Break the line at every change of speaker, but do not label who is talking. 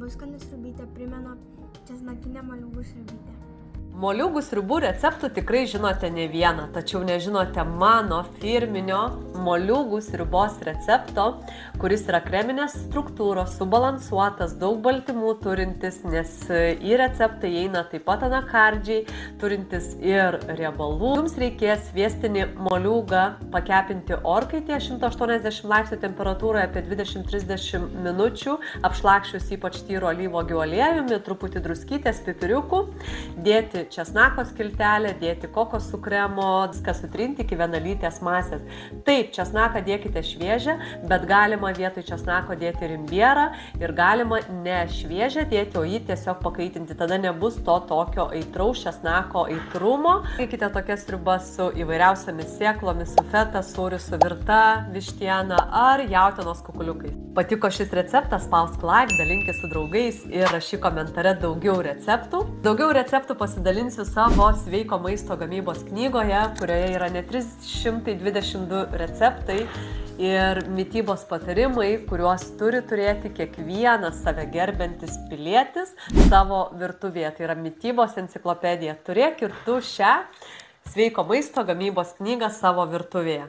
labai skani sriubytė, primena česnakinę moliūgų sriubytę.
Moliūgų sriubų receptų tikrai žinote ne vieną, tačiau nežinote mano firminio moliūgų sriubos recepto, kuris yra kreminės struktūros, subalansuotas, daug baltymų turintis, nes į receptą įeina taip pat anakardžiai, turintis ir riebalų. Jums reikės sviestinį moliūgą pakepinti orkaitėje 180 laipsnių temperatūroje apie 20-30 minučių, apšlakščius ypač tyro alyvuogių aliejumi, truputį druskytės, pipiriukų, dėti česnako skiltelę, dėti kokosų kremo, viską sutrinti iki vienalytės masės. Taip, česnaką dėkite šviežią, bet galima vietoj česnako dėti ir imbierą ir galima ne šviežią dėti, o jį tiesiog pakaitinti. Tada nebus to tokio aitraus česnako aitrumo. Eikite tokias sriubas su įvairiausiamis sėklomis, su feta sūriu, su virta vištiena ar jautienos kukuliukais. Patiko šis receptas, spausk like, dalinkis su draugais ir rašyk komentare daugiau receptų. Daugiau receptų pasidalinsiu savo sveiko maisto gamybos knygoje, kurioje yra net 322 receptai ir mitybos patarimai, kuriuos turi turėti kiekvienas save gerbiantis pilietis savo virtuvėje. Tai yra mitybos enciklopedija. Turėk ir tu šią sveiko maisto gamybos knygą savo virtuvėje.